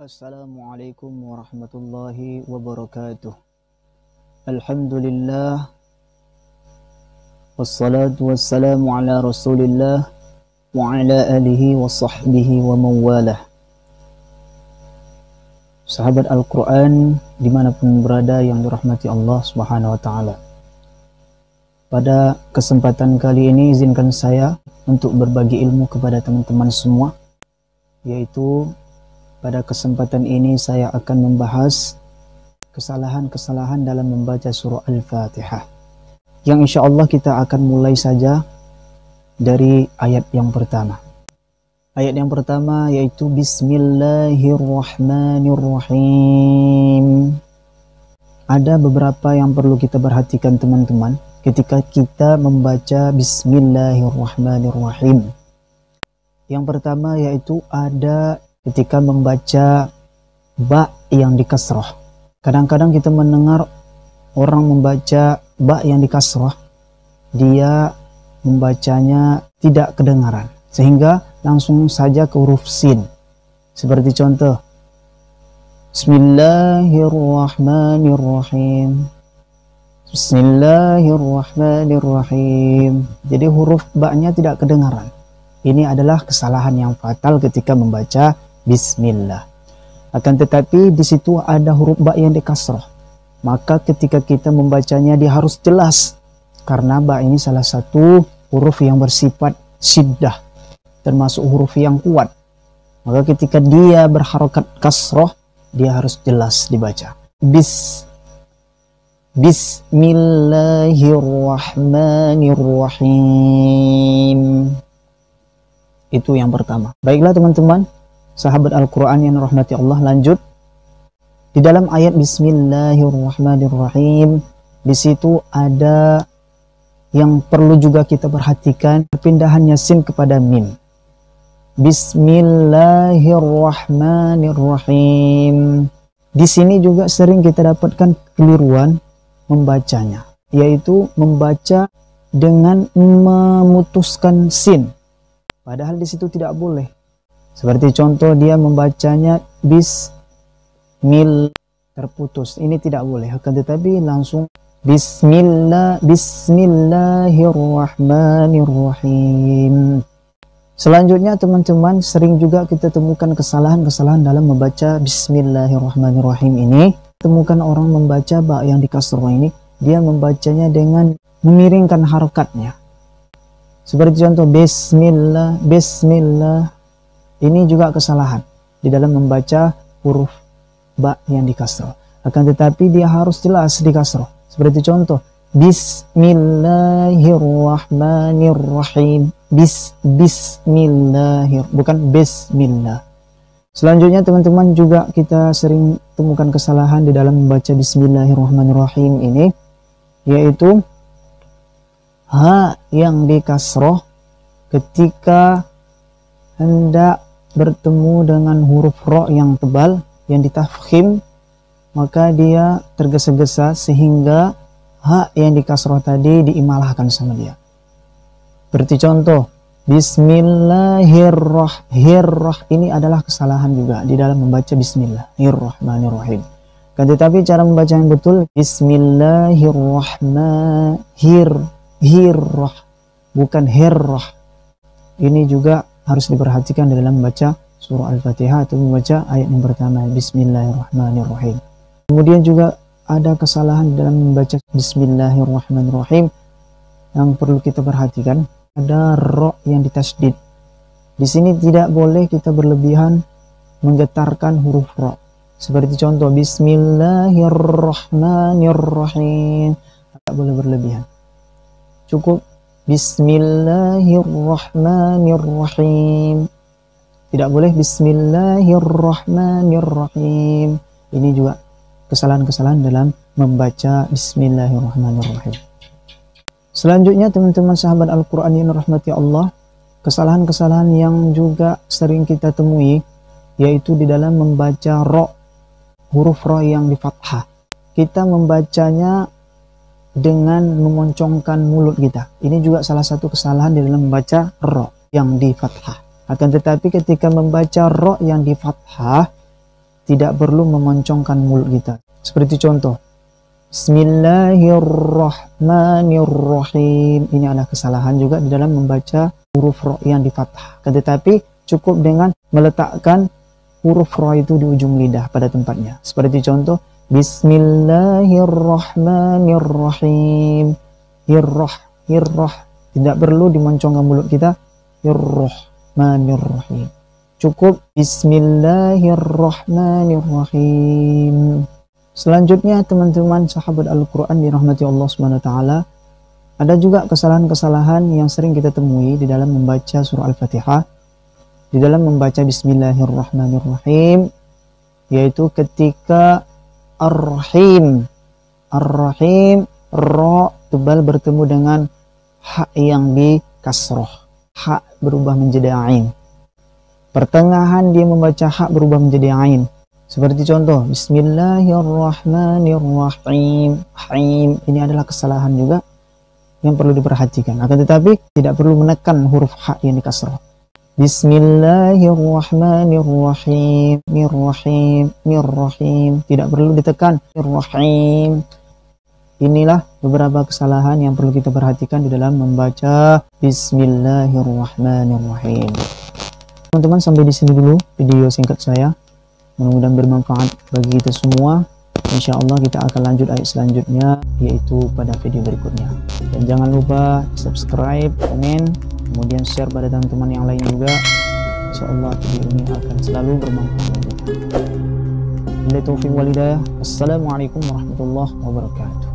Assalamualaikum warahmatullahi wabarakatuh. Alhamdulillah, wassalatu wassalamu ala rasulillah wa ala alihi wa sahbihi wa mawalah. Sahabat Al-Quran dimanapun berada yang dirahmati Allah subhanahu wa ta'ala, pada kesempatan kali ini izinkan saya untuk berbagi ilmu kepada teman-teman semua, yaitu pada kesempatan ini saya akan membahas kesalahan-kesalahan dalam membaca surah Al-Fatihah, yang insya Allah kita akan mulai saja dari ayat yang pertama. Ayat yang pertama yaitu Bismillahirrahmanirrahim. Ada beberapa yang perlu kita perhatikan teman-teman ketika kita membaca Bismillahirrahmanirrahim. Yang pertama yaitu ada ketika membaca ba yang dikasrah. Kadang-kadang kita mendengar orang membaca ba yang dikasrah, dia membacanya tidak kedengaran, sehingga langsung saja ke huruf sin. Seperti contoh, Bismillahirrahmanirrahim. Bismillahirrahmanirrahim. Jadi huruf ba-nya tidak kedengaran. Ini adalah kesalahan yang fatal ketika membaca Bismillah. Akan tetapi di situ ada huruf ba yang dikasrah. Maka ketika kita membacanya dia harus jelas, karena ba ini salah satu huruf yang bersifat syiddah, termasuk huruf yang kuat. Maka ketika dia berharokat kasrah, dia harus jelas dibaca. Bismillahirrahmanirrahim. Itu yang pertama. Baiklah teman-teman, sahabat Al-Quran yang rahmati Allah, lanjut. Di dalam ayat Bismillahirrahmanirrahim, di situ ada yang perlu juga kita perhatikan, perpindahannya sin kepada mim. Bismillahirrahmanirrahim. Di sini juga sering kita dapatkan kekeliruan membacanya, yaitu membaca dengan memutuskan sin. Padahal di situ tidak boleh. Seperti contoh dia membacanya bismillah terputus. Ini tidak boleh. Akan tetapi langsung Bismillahirrahmanirrahim. Selanjutnya teman-teman, sering juga kita temukan kesalahan-kesalahan dalam membaca Bismillahirrahmanirrahim ini. Temukan orang membaca ba yang dikasrah ini, dia membacanya dengan memiringkan harokatnya. Seperti contoh Bismillah, Bismillah. Ini juga kesalahan di dalam membaca huruf ba yang dikasrah. Akan tetapi dia harus jelas dikasrah. Seperti contoh Bismillahirrahmanirrahim. Bismillahir, bukan Bismillah. Selanjutnya teman-teman juga kita sering temukan kesalahan di dalam membaca Bismillahirrahmanirrahim ini, yaitu ha yang dikasrah ketika hendak bertemu dengan huruf ro yang tebal yang ditafkhim, maka dia tergesa-gesa sehingga ha yang dikasrah tadi diimalahkan sama dia. Seperti contoh Bismillahirrahmanirrahim. Ini adalah kesalahan juga di dalam membaca Bismillahirrahmanirrahim. Kan tetapi cara membaca yang betul Bismillahirrahmanirrahim, bukan hirrah. Ini juga harus diperhatikan di dalam membaca surah Al-Fatihah atau membaca ayat yang pertama Bismillahirrahmanirrahim. Kemudian juga ada kesalahan dalam membaca Bismillahirrahmanirrahim yang perlu kita perhatikan. Ada ro yang ditasdid. Di sini tidak boleh kita berlebihan menggetarkan huruf ro. Seperti contoh Bismillahirrahmanirrahim, tidak boleh berlebihan. Cukup Bismillahirrahmanirrahim. Tidak boleh Bismillahirrahmanirrahim. Ini juga kesalahan-kesalahan dalam membaca Bismillahirrahmanirrahim. Selanjutnya teman-teman sahabat Al-Quran yang rahmati Allah, kesalahan-kesalahan yang juga sering kita temui, yaitu di dalam membaca ro, huruf ro yang di fathah. Kita membacanya dengan memoncongkan mulut kita. Ini juga salah satu kesalahan di dalam membaca ro yang di fathah. Akan tetapi ketika membaca ro yang di fathah, tidak perlu memoncongkan mulut kita. Seperti contoh, Bismillahirrahmanirrahim. Ini adalah kesalahan juga di dalam membaca huruf ro yang di fathah. Tetapi cukup dengan meletakkan huruf ro itu di ujung lidah pada tempatnya. Seperti contoh, Bismillahirrahmanirrahim. Hirrah. Tidak perlu dimoncongkan mulut kita. Hirrahmanirrahim. Cukup Bismillahirrahmanirrahim. Selanjutnya teman-teman sahabat Al-Quran dirahmati Allah SWT, ada juga kesalahan-kesalahan yang sering kita temui di dalam membaca surah Al-Fatihah, di dalam membaca Bismillahirrahmanirrahim, yaitu ketika Ar-Rahim, Ra tebal bertemu dengan ha yang di kasroh, ha berubah menjadi ain. Pertengahan dia membaca ha berubah menjadi ain. Seperti contoh, Bismillahirrahmanirrahim. Ini adalah kesalahan juga yang perlu diperhatikan. Akan tetapi tidak perlu menekan huruf ha yang di kasroh. Bismillahirrahmanirrahim. Mirrahim. Tidak perlu ditekan. Mirrahim. Inilah beberapa kesalahan yang perlu kita perhatikan di dalam membaca Bismillahirrahmanirrahim. Teman-teman, sampai di sini dulu video singkat saya. Mudah-mudahan bermanfaat bagi kita semua. Insya Allah kita akan lanjut ayat selanjutnya, yaitu pada video berikutnya. Dan jangan lupa subscribe, komen, kemudian share pada teman-teman yang lain juga. Insya Allah video ini akan selalu bermanfaat bagi kita. Billahi taufiq wal hidayah. Assalamualaikum warahmatullahi wabarakatuh.